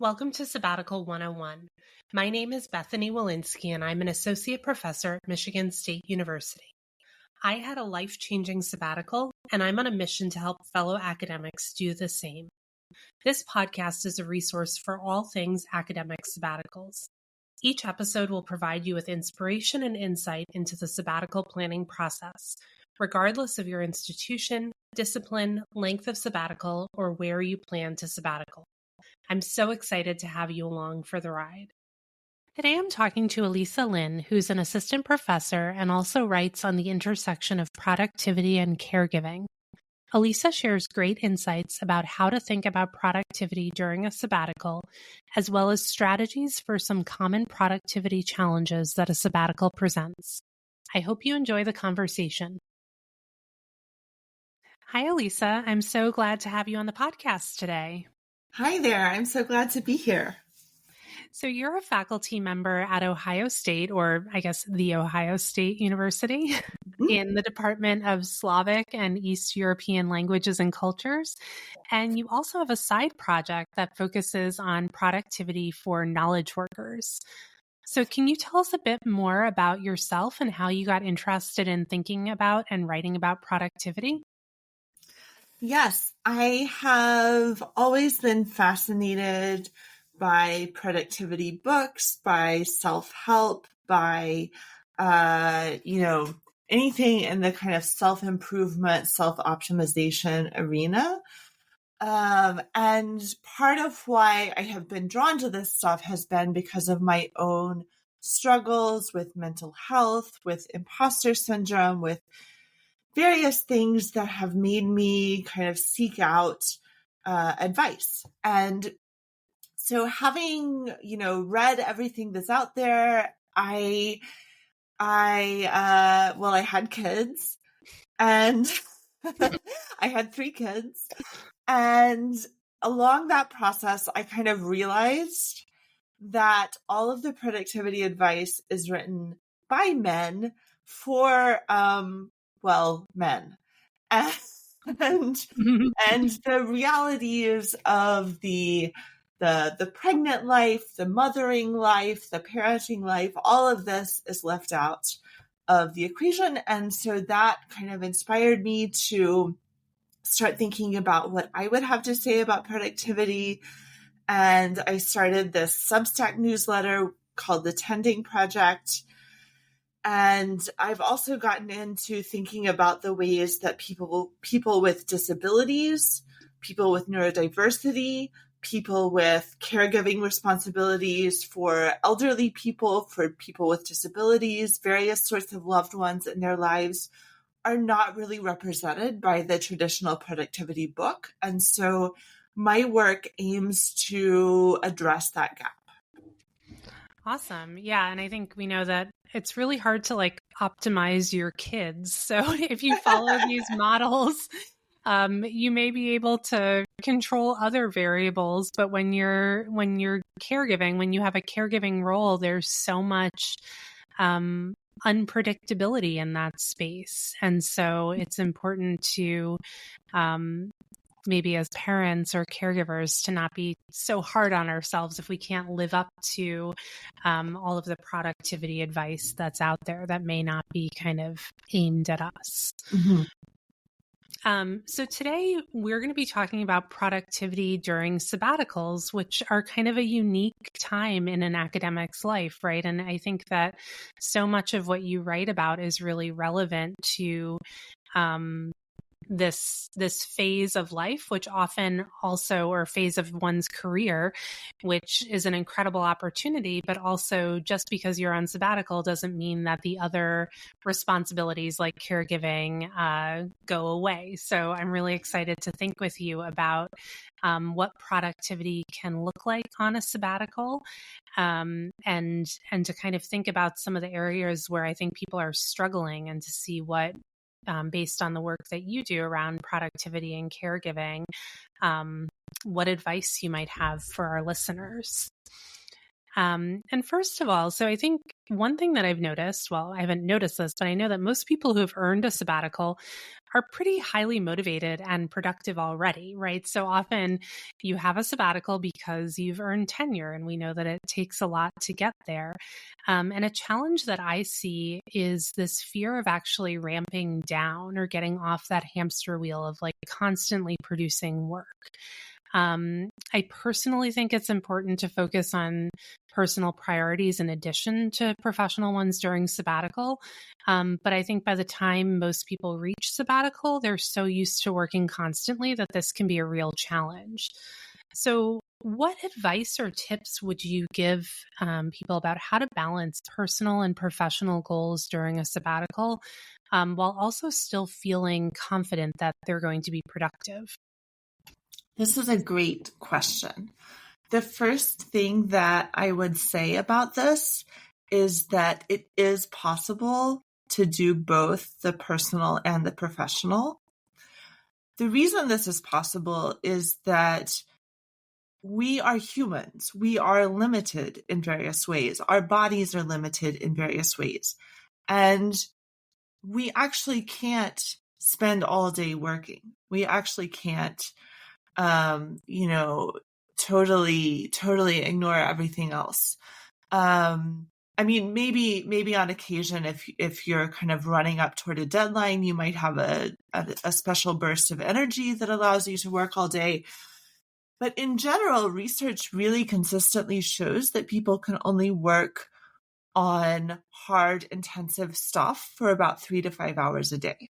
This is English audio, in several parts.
Welcome to Sabbatical 101. My name is Bethany Walensky, and I'm an associate professor at Michigan State University. I had a life-changing sabbatical, and I'm on a mission to help fellow academics do the same. This podcast is a resource for all things academic sabbaticals. Each episode will provide you with inspiration and insight into the sabbatical planning process, regardless of your institution, discipline, length of sabbatical, or where you plan to sabbatical. I'm so excited to have you along for the ride. Today I'm talking to Alisa Lin, who's an assistant professor and also writes on the intersection of productivity and caregiving. Alisa shares great insights about how to think about productivity during a sabbatical, as well as strategies for some common productivity challenges that a sabbatical presents. I hope you enjoy the conversation. Hi, Alisa. I'm so glad to have you on the podcast today. Hi there. I'm so glad to be here. So you're a faculty member at Ohio State, or I guess the Ohio State University, in the Department of Slavic and East European Languages and Cultures. And you also have a side project that focuses on productivity for knowledge workers. So can you tell us a bit more about yourself and how you got interested in thinking about and writing about productivity? Yes, I have always been fascinated by productivity books, by self-help, by, anything in the kind of self-improvement, self-optimization arena. And part of why I have been drawn to this stuff has been because of my own struggles with mental health, with imposter syndrome, with various things that have made me kind of seek out advice. And so having, read everything that's out there, I had kids, and I had 3 kids. And along that process, I kind of realized that all of the productivity advice is written by men for, men. And the realities of the pregnant life, the mothering life, the parenting life, all of this is left out of the equation. And so that kind of inspired me to start thinking about what I would have to say about productivity. And I started this Substack newsletter called the Tending Project. And I've also gotten into thinking about the ways that people with disabilities, people with neurodiversity, people with caregiving responsibilities for elderly people, for people with disabilities, various sorts of loved ones in their lives are not really represented by the traditional productivity book. And so my work aims to address that gap. Awesome. Yeah. And I think we know that it's really hard to optimize your kids. So if you follow these models, you may be able to control other variables. But when you're caregiving, when you have a caregiving role, there's so much unpredictability in that space. And so it's important to maybe as parents or caregivers to not be so hard on ourselves if we can't live up to all of the productivity advice that's out there that may not be kind of aimed at us. Mm-hmm. So today we're going to be talking about productivity during sabbaticals, which are kind of a unique time in an academic's life, right? And I think that so much of what you write about is really relevant to this phase of life, which often also, or phase of one's career, which is an incredible opportunity, but also just because you're on sabbatical doesn't mean that the other responsibilities like caregiving go away. So I'm really excited to think with you about what productivity can look like on a sabbatical, and to kind of think about some of the areas where I think people are struggling, and to see what based on the work that you do around productivity and caregiving, what advice you might have for our listeners. And first of all, so I think one thing that I've noticed, well, I haven't noticed this, but I know that most people who have earned a sabbatical are pretty highly motivated and productive already, right? So often you have a sabbatical because you've earned tenure, and we know that it takes a lot to get there. And a challenge that I see is this fear of actually ramping down or getting off that hamster wheel of like constantly producing work. I personally think it's important to focus on personal priorities in addition to professional ones during sabbatical. But I think by the time most people reach sabbatical, they're so used to working constantly that this can be a real challenge. So, what advice or tips would you give people about how to balance personal and professional goals during a sabbatical while also still feeling confident that they're going to be productive? This is a great question. The first thing that I would say about this is that it is possible to do both the personal and the professional. The reason this is possible is that we are humans. We are limited in various ways. Our bodies are limited in various ways. And we actually can't spend all day working. We actually can't totally ignore everything else. I mean, maybe on occasion, if you're kind of running up toward a deadline, you might have a special burst of energy that allows you to work all day. But in general, research really consistently shows that people can only work on hard, intensive stuff for about 3 to 5 hours a day.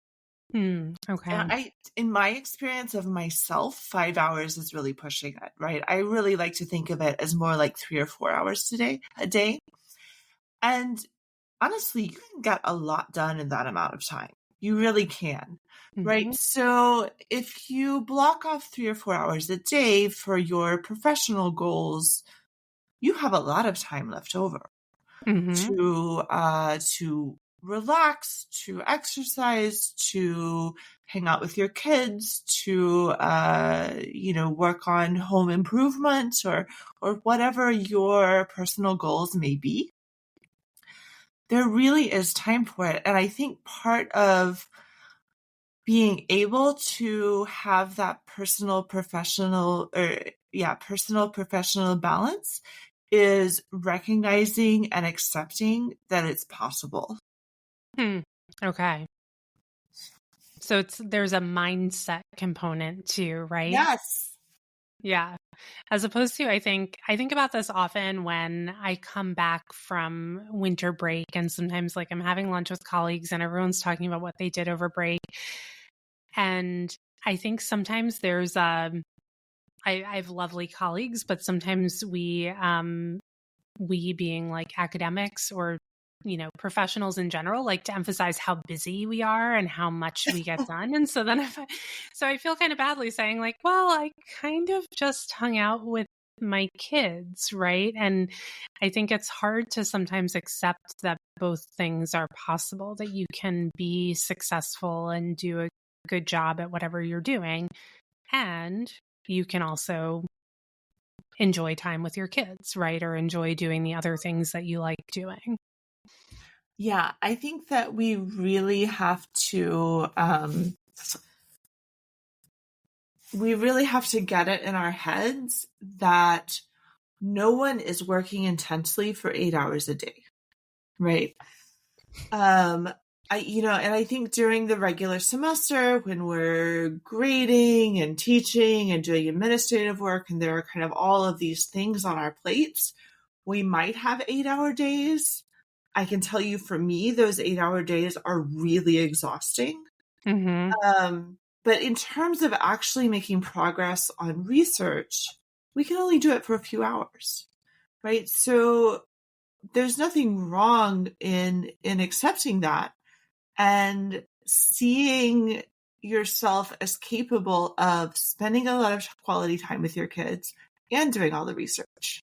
Okay. And in my experience of myself, 5 hours is really pushing it, right? I really like to think of it as more like 3 or 4 hours a day. And honestly, you can get a lot done in that amount of time. You really can, right? So if you block off 3 or 4 hours a day for your professional goals, you have a lot of time left over to relax, to exercise, to hang out with your kids, to work on home improvement or whatever your personal goals may be. There really is time for it. And I think part of being able to have that personal professional balance is recognizing and accepting that it's possible. Okay. So there's a mindset component too, right? Yes. Yeah. As opposed to, I think about this often when I come back from winter break, and sometimes like I'm having lunch with colleagues and everyone's talking about what they did over break. And I think sometimes there's I have lovely colleagues, but sometimes we being like academics or professionals in general, like to emphasize how busy we are and how much we get done. And so then so I feel kind of badly saying like, well, I kind of just hung out with my kids, right? And I think it's hard to sometimes accept that both things are possible, that you can be successful and do a good job at whatever you're doing, and you can also enjoy time with your kids, right? Or enjoy doing the other things that you like doing. Yeah, I think that we really have to get it in our heads that no one is working intensely for 8 hours a day, right? I think during the regular semester, when we're grading and teaching and doing administrative work, and there are kind of all of these things on our plates, we might have 8-hour days. I can tell you, for me, those 8-hour days are really exhausting. But in terms of actually making progress on research, we can only do it for a few hours, right? So there's nothing wrong in accepting that and seeing yourself as capable of spending a lot of quality time with your kids and doing all the research.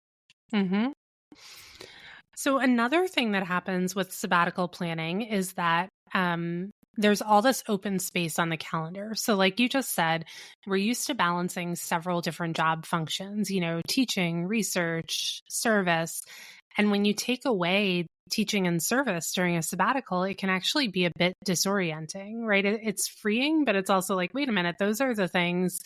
So another thing that happens with sabbatical planning is that there's all this open space on the calendar. So like you just said, we're used to balancing several different job functions, teaching, research, service. And when you take away teaching and service during a sabbatical, it can actually be a bit disorienting, right? It's freeing, but it's also like, wait a minute, those are the things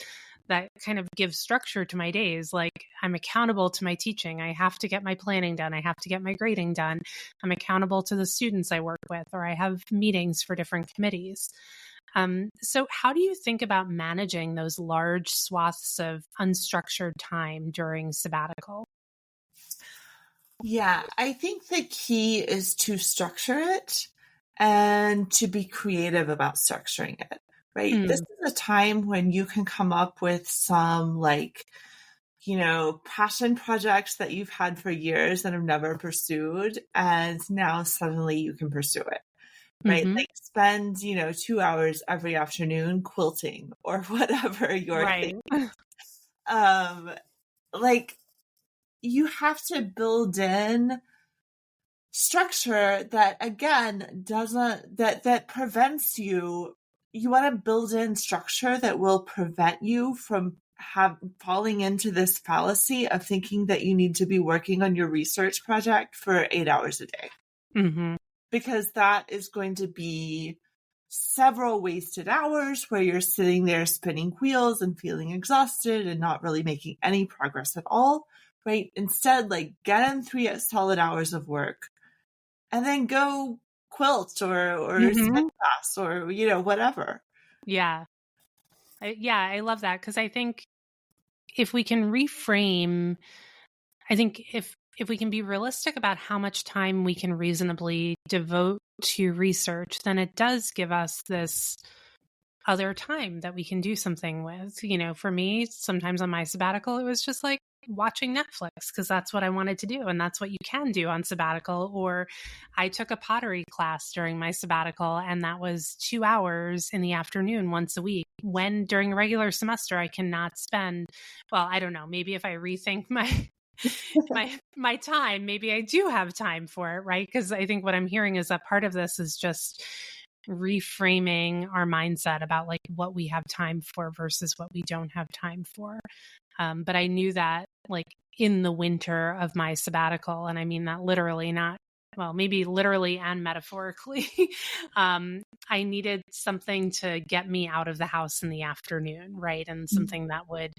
that kind of give structure to my days. Like, I'm accountable to my teaching. I have to get my planning done. I have to get my grading done. I'm accountable to the students I work with, or I have meetings for different committees. So how do you think about managing those large swaths of unstructured time during sabbatical? Yeah, I think the key is to structure it and to be creative about structuring it, right? This is a time when you can come up with some passion projects that you've had for years and have never pursued, and now suddenly you can pursue it, right? Mm-hmm. Like spend, 2 hours every afternoon quilting or whatever your Right. thing. Like you have to build in structure that again doesn't that prevents you want to build in structure that will prevent you from falling into this fallacy of thinking that you need to be working on your research project for 8 hours a day. Mm-hmm. Because that is going to be several wasted hours where you're sitting there spinning wheels and feeling exhausted and not really making any progress at all, right? Instead, like get in 3 solid hours of work and then go quilt or spin class or, whatever. Yeah. I love that, because I think if we can reframe, I think if we can be realistic about how much time we can reasonably devote to research, then it does give us this other time that we can do something with. For me, sometimes on my sabbatical, it was just like watching Netflix, because that's what I wanted to do. And that's what you can do on sabbatical. Or I took a pottery class during my sabbatical, and that was 2 hours in the afternoon once a week, when during a regular semester, I cannot spend, well, I don't know, maybe if I rethink my time, maybe I do have time for it, right? Because I think what I'm hearing is that part of this is just reframing our mindset about like what we have time for versus what we don't have time for. But I knew that like in the winter of my sabbatical, and I mean that literally, not, well, maybe literally and metaphorically, I needed something to get me out of the house in the afternoon, right? And something that would,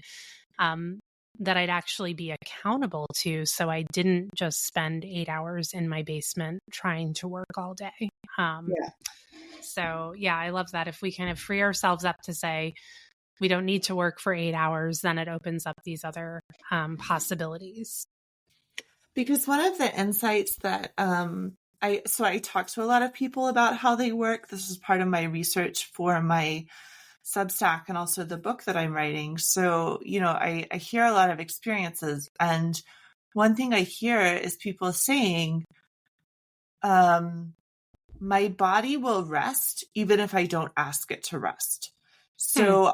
that I'd actually be accountable to. So I didn't just spend 8 hours in my basement trying to work all day. So yeah, I love that. If we kind of free ourselves up to say, we don't need to work for 8 hours, then it opens up these other possibilities. Because one of the insights that I talk to a lot of people about how they work. This is part of my research for my Substack and also the book that I'm writing. So, I hear a lot of experiences. And one thing I hear is people saying, my body will rest even if I don't ask it to rest. So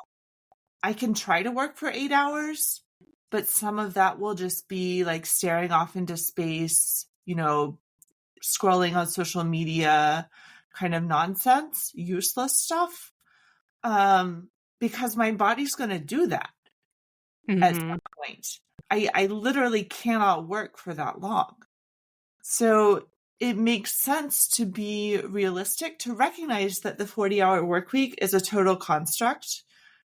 I can try to work for 8 hours, but some of that will just be like staring off into space, scrolling on social media, kind of nonsense, useless stuff. Because my body's going to do that at some point. I literally cannot work for that long. So it makes sense to be realistic, to recognize that the 40-hour work week is a total construct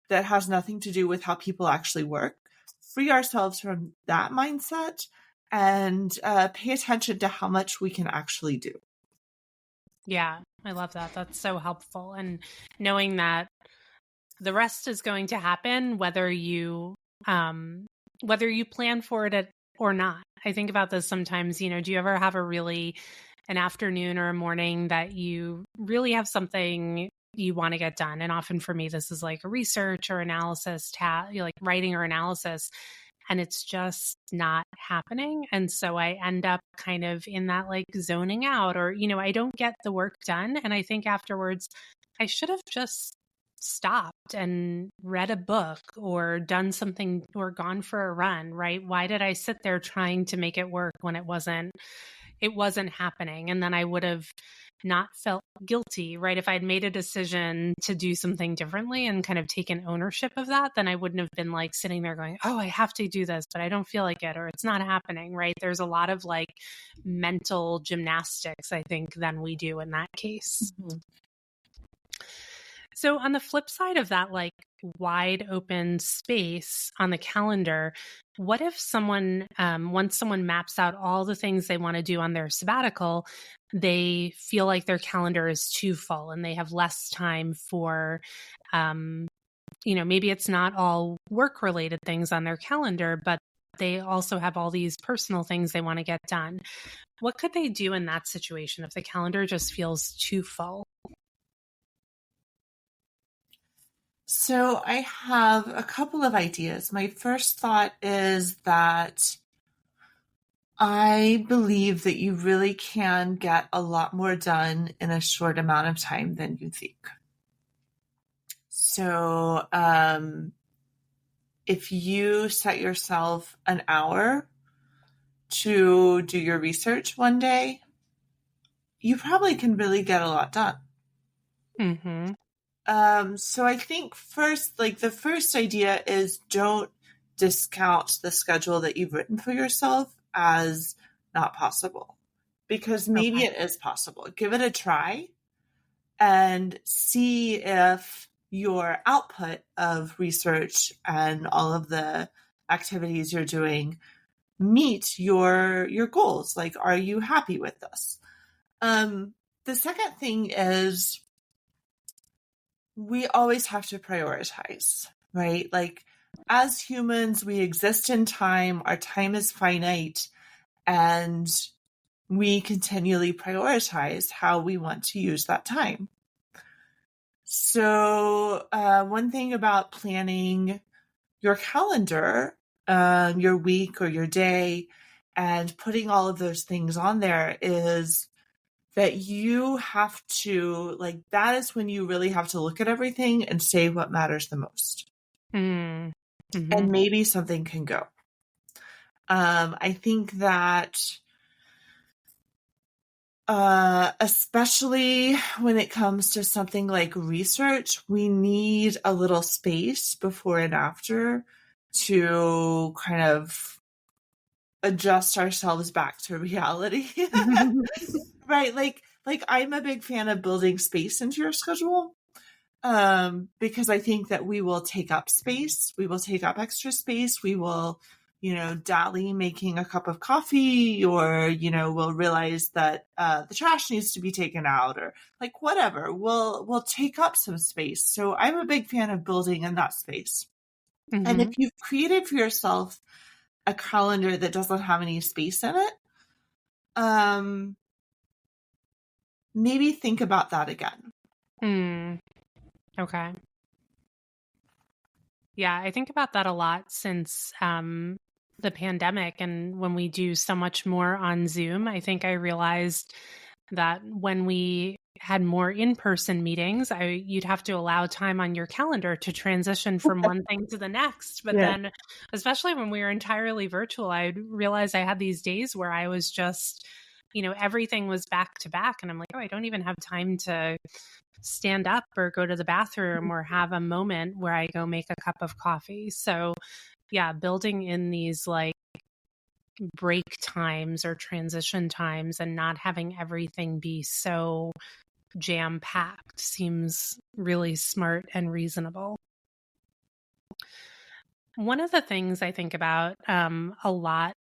that has nothing to do with how people actually work. Free ourselves from that mindset and pay attention to how much we can actually do. Yeah, I love that. That's so helpful. And knowing that the rest is going to happen whether you plan for it or not. I think about this sometimes, do you ever have an afternoon or a morning that you really have something you want to get done? And often for me, this is like a research or analysis task, like writing or analysis, and it's just not happening. And so I end up kind of in that like zoning out, or, I don't get the work done. And I think afterwards, I should have just stopped and read a book or done something or gone for a run, right? Why did I sit there trying to make it work when it wasn't happening? And then I would have not felt guilty, right? If I'd made a decision to do something differently and kind of taken ownership of that, then I wouldn't have been like sitting there going, oh, I have to do this, but I don't feel like it, or it's not happening, right? There's a lot of like mental gymnastics, I think, than we do in that case. Mm-hmm. So on the flip side of that, like wide open space on the calendar, what if someone, once someone maps out all the things they want to do on their sabbatical, they feel like their calendar is too full and they have less time for, maybe it's not all work related things on their calendar, but they also have all these personal things they want to get done. What could they do in that situation if the calendar just feels too full? So I have a couple of ideas. My first thought is that I believe that you really can get a lot more done in a short amount of time than you think. So if you set yourself an hour to do your research one day, you probably can really get a lot done. Mm-hmm. So I think the first idea is don't discount the schedule that you've written for yourself as not possible, because maybe it is possible. Give it a try and see if your output of research and all of the activities you're doing meet your goals. Like, are you happy with this? The second thing is, we always have to prioritize, right? Like, as humans, we exist in time. Our time is finite, and we continually prioritize how we want to use that time. So one thing about planning your calendar, your week or your day, and putting all of those things on there is that you have to, like, that is when you really have to look at everything and say what matters the most. Mm-hmm. And maybe something can go. I think that especially when it comes to something like research, we need a little space before and after to kind of adjust ourselves back to reality. Right? Like I'm a big fan of building space into your schedule, because I think that we will take up space. We will take up extra space. We will, dally making a cup of coffee, or, we'll realize that the trash needs to be taken out, or like whatever. We'll take up some space. So I'm a big fan of building in that space. Mm-hmm. And if you've created for yourself a calendar that doesn't have any space in it, maybe think about that again. Okay. Yeah, I think about that a lot since the pandemic, and when we do so much more on Zoom. I think I realized that when we had more in-person meetings, you'd have to allow time on your calendar to transition from one thing to the next. But then, especially when we were entirely virtual, I realized I had these days where I was just, everything was back to back. And I'm like, oh, I don't even have time to stand up or go to the bathroom or have a moment where I go make a cup of coffee. So yeah, building in these like break times or transition times and not having everything be so jam-packed seems really smart and reasonable. One of the things I think about a lot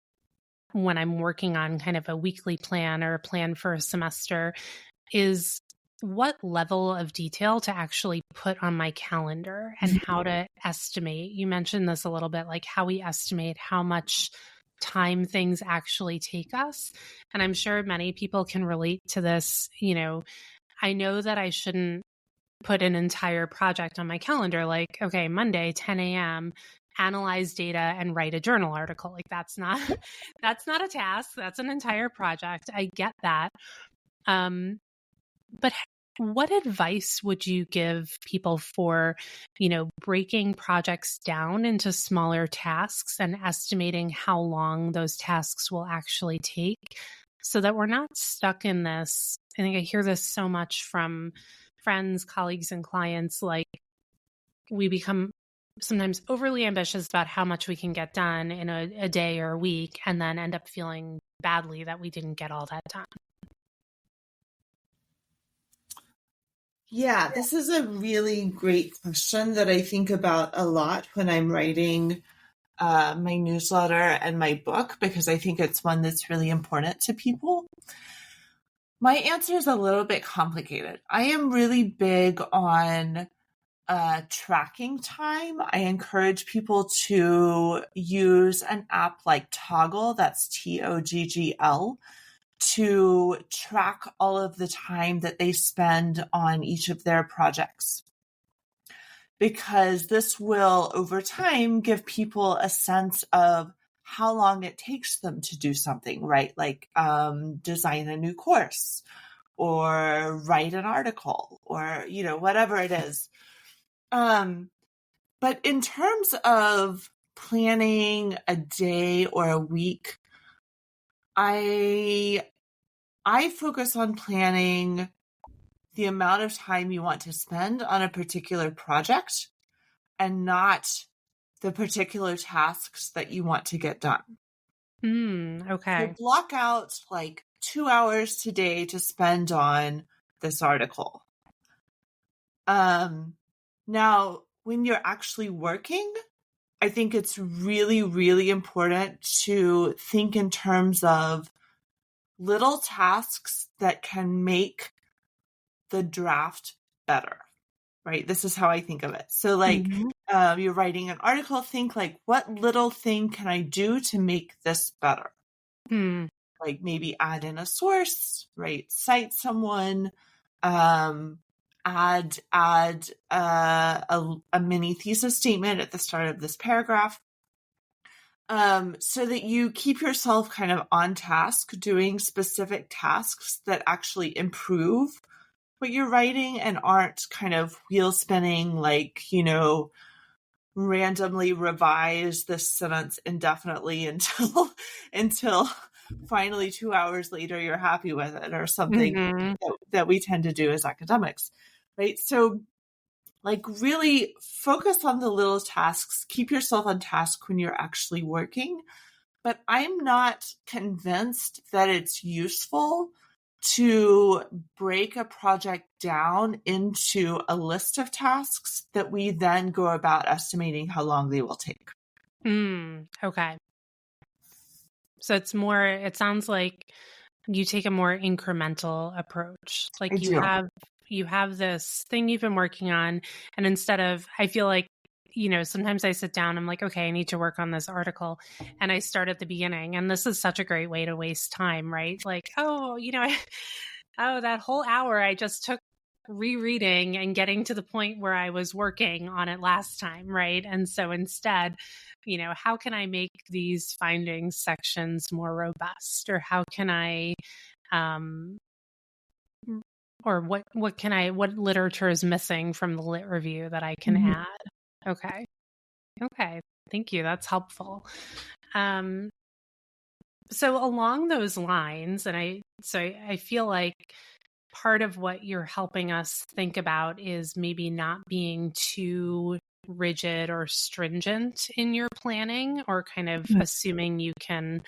when I'm working on kind of a weekly plan or a plan for a semester is what level of detail to actually put on my calendar and how to estimate. You mentioned this a little bit, like how we estimate how much time things actually take us. And I'm sure many people can relate to this. I know that I shouldn't put an entire project on my calendar, like, okay, Monday, 10 a.m., analyze data and write a journal article. Like that's not a task. That's an entire project. I get that. But what advice would you give people for, breaking projects down into smaller tasks and estimating how long those tasks will actually take so that we're not stuck in this I think I hear this so much from friends, colleagues, and clients. Like, we become sometimes overly ambitious about how much we can get done in a day or a week, and then end up feeling badly that we didn't get all that done. Yeah, this is a really great question that I think about a lot when I'm writing my newsletter and my book, because I think it's one that's really important to people. My answer is a little bit complicated. I am really big on tracking time. I encourage people to use an app like Toggle, that's Toggl, to track all of the time that they spend on each of their projects. Because this will, over time, give people a sense of how long it takes them to do something, right? Like design a new course or write an article or, whatever it is. But in terms of planning a day or a week, I focus on planning the amount of time you want to spend on a particular project and not the particular tasks that you want to get done. Okay. So block out like 2 hours today to spend on this article. Now, when you're actually working, I think it's really, really important to think in terms of little tasks that can make the draft better, right? This is how I think of it. So like you're writing an article, think like, what little thing can I do to make this better? Like maybe add in a source, right? Cite someone, add a mini thesis statement at the start of this paragraph, so that you keep yourself kind of on task, doing specific tasks that actually improve what you're writing and aren't kind of wheel spinning, like, randomly revise this sentence indefinitely until finally 2 hours later you're happy with it, or something that we tend to do as academics, right? So like really focus on the little tasks, keep yourself on task when you're actually working. But I'm not convinced that it's useful to break a project down into a list of tasks that we then go about estimating how long they will take. Okay. So it sounds like you take a more incremental approach. Like you have this thing you've been working on, and instead of, I feel like, sometimes I sit down, I'm like, okay, I need to work on this article. And I start at the beginning, and this is such a great way to waste time, right? Like, that whole hour I just took rereading and getting to the point where I was working on it last time, right? And so instead, how can I make these findings sections more robust? Or how can I, or what literature is missing from the lit review that I can add? Okay. Thank you. That's helpful. So along those lines, and I feel like part of what you're helping us think about is maybe not being too rigid or stringent in your planning, or kind of assuming you can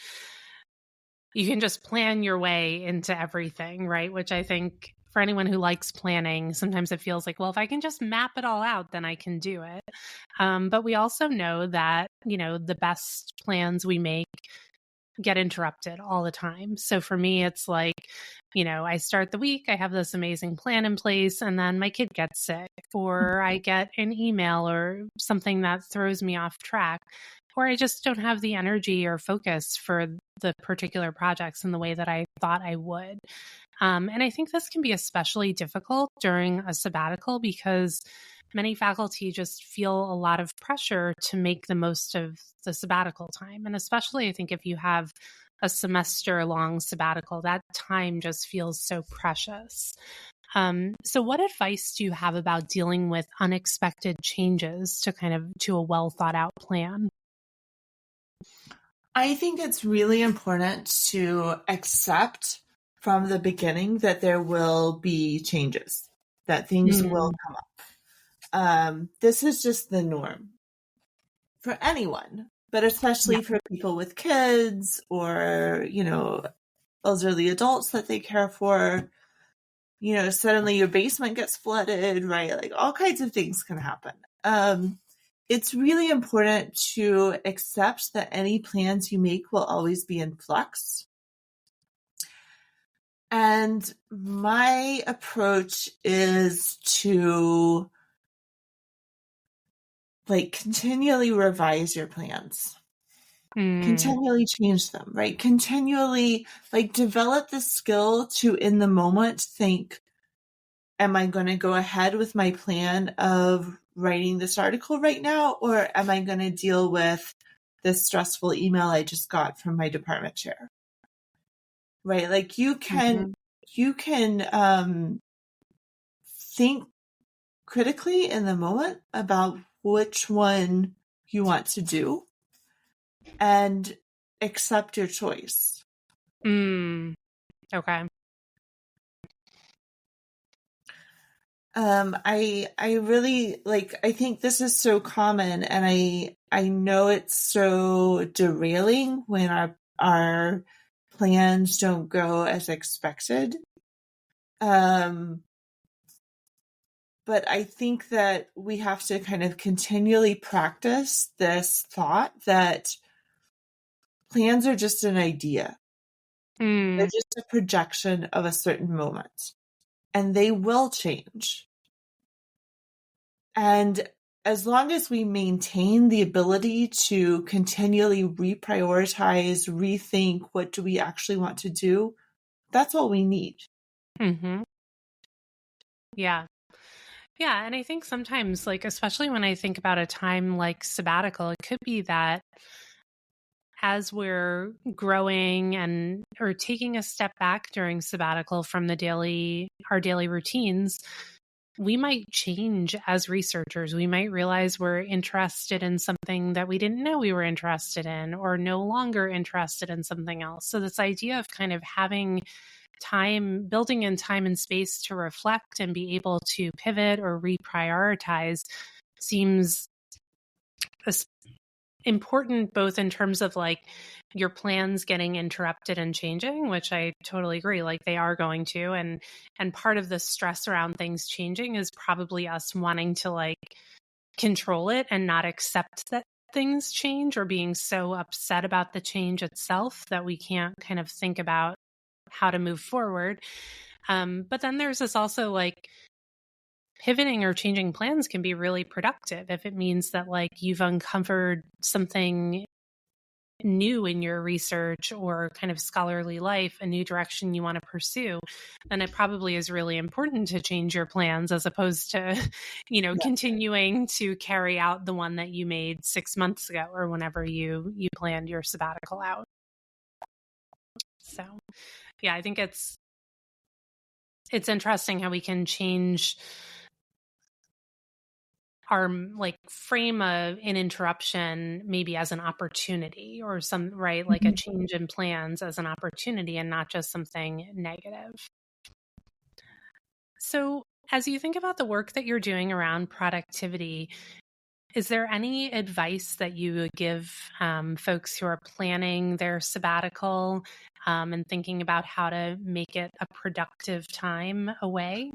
just plan your way into everything, right? Which I think for anyone who likes planning, sometimes it feels like, well, if I can just map it all out, then I can do it. But we also know that, the best plans we make get interrupted all the time. So for me, it's like, I start the week, I have this amazing plan in place, and then my kid gets sick, or I get an email or something that throws me off track, or I just don't have the energy or focus for the particular projects in the way that I thought I would. And I think this can be especially difficult during a sabbatical, because many faculty just feel a lot of pressure to make the most of the sabbatical time. And especially, I think, if you have a semester-long sabbatical, that time just feels so precious. So what advice do you have about dealing with unexpected changes to a well-thought-out plan? I think it's really important to accept from the beginning that there will be changes, that things will come up. This is just the norm for anyone, but especially for people with kids or, elderly adults that they care for. Suddenly your basement gets flooded, right? Like all kinds of things can happen. It's really important to accept that any plans you make will always be in flux. And my approach is to continually revise your plans. Continually change them, right? Continually develop the skill to, in the moment, think, am I going to go ahead with my plan of writing this article right now? Or am I going to deal with this stressful email I just got from my department chair? Right? Like you can think critically in the moment about which one you want to do and accept your choice. Okay. I really I think this is so common, and I know it's so derailing when our plans don't go as expected. But I think that we have to kind of continually practice this thought that plans are just an idea. They're just a projection of a certain moment, and they will change. And as long as we maintain the ability to continually reprioritize, rethink, what do we actually want to do, that's all we need. Yeah. Yeah. And I think sometimes, especially when I think about a time like sabbatical, it could be that as we're growing or taking a step back during sabbatical from our daily routines, we might change as researchers. We might realize we're interested in something that we didn't know we were interested in, or no longer interested in something else. So this idea of kind of having time, building in time and space to reflect and be able to pivot or reprioritize seems important, both in terms of your plans getting interrupted and changing, which I totally agree, they are going to, and part of the stress around things changing is probably us wanting to control it and not accept that things change, or being so upset about the change itself that we can't kind of think about how to move forward. But then there's this also pivoting or changing plans can be really productive if it means that you've uncovered something new in your research or kind of scholarly life, a new direction you want to pursue, then it probably is really important to change your plans as opposed to, continuing to carry out the one that you made 6 months ago or whenever you planned your sabbatical out. So, yeah, I think it's interesting how we can change our frame of an interruption maybe as an opportunity, or some, right? A change in plans as an opportunity and not just something negative. So as you think about the work that you're doing around productivity, is there any advice that you would give folks who are planning their sabbatical and thinking about how to make it a productive time away?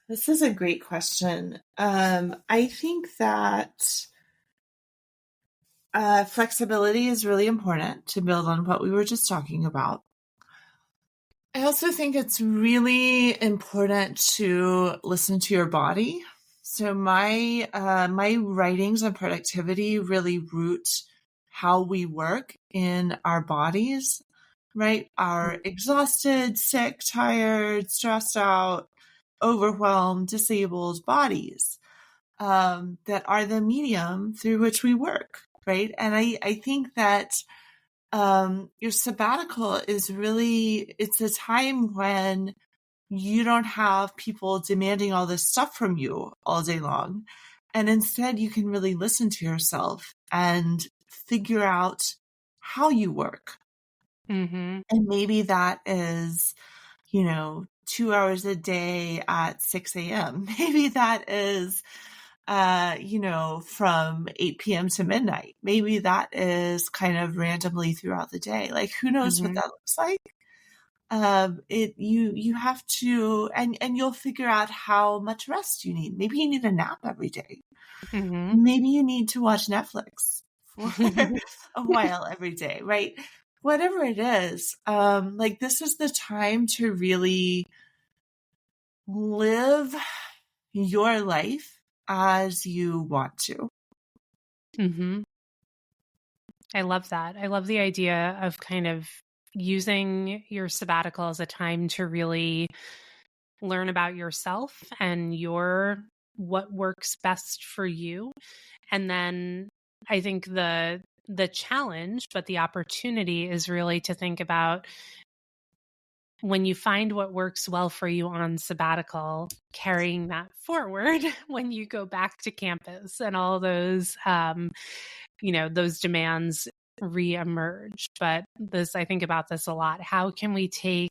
This is a great question. I think that flexibility is really important to build on what we were just talking about. I also think it's really important to listen to your body. So my writings on productivity really root how we work in our bodies, right? Our exhausted, sick, tired, stressed out, overwhelmed, disabled bodies that are the medium through which we work, right? And I think that your sabbatical is really, it's a time when you don't have people demanding all this stuff from you all day long. And instead you can really listen to yourself and figure out how you work, Mm-hmm. And maybe that is, 2 hours a day at 6 a.m. Maybe that is, from 8 p.m. to midnight. Maybe that is kind of randomly throughout the day. Like, who knows what Mm-hmm. that looks like? You have to, and you'll figure out how much rest you need. Maybe you need a nap every day. Mm-hmm. Maybe you need to watch Netflix for a while every day, right? Whatever it is, like, this is the time to really live your life as you want to. Mm-hmm. I love that. I love the idea of kind of using your sabbatical as a time to really learn about yourself and what works best for you. And then I think the challenge, but the opportunity is really to think about when you find what works well for you on sabbatical, carrying that forward when you go back to campus and all those, those demands reemerge. But I think about this a lot. How can we take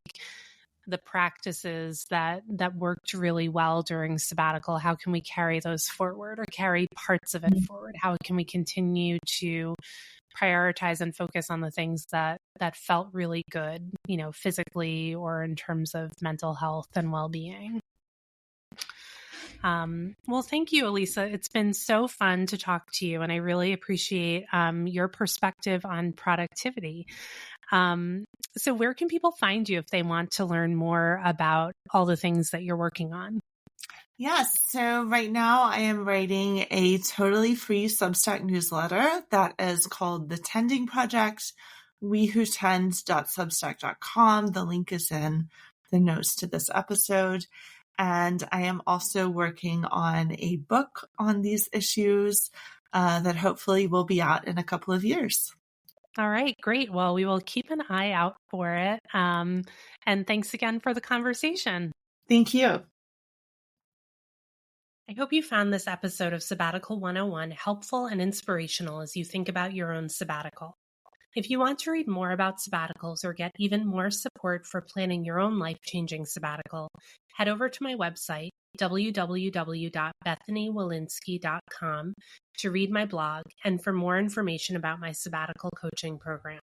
the practices that worked really well during sabbatical? How can we carry those forward or carry parts of it forward? How can we continue to prioritize and focus on the things that felt really good, physically or in terms of mental health and well-being? Well, thank you, Alisa. It's been so fun to talk to you, and I really appreciate your perspective on productivity. So where can people find you if they want to learn more about all the things that you're working on? Yes. So right now I am writing a totally free Substack newsletter that is called The Tending Project, wehotend.substack.com. The link is in the notes to this episode. And I am also working on a book on these issues that hopefully will be out in a couple of years. All right, great. Well, we will keep an eye out for it. And thanks again for the conversation. Thank you. I hope you found this episode of Sabbatical 101 helpful and inspirational as you think about your own sabbatical. If you want to read more about sabbaticals or get even more support for planning your own life-changing sabbatical, head over to my website, www.bethanywolinsky.com, to read my blog and for more information about my sabbatical coaching program.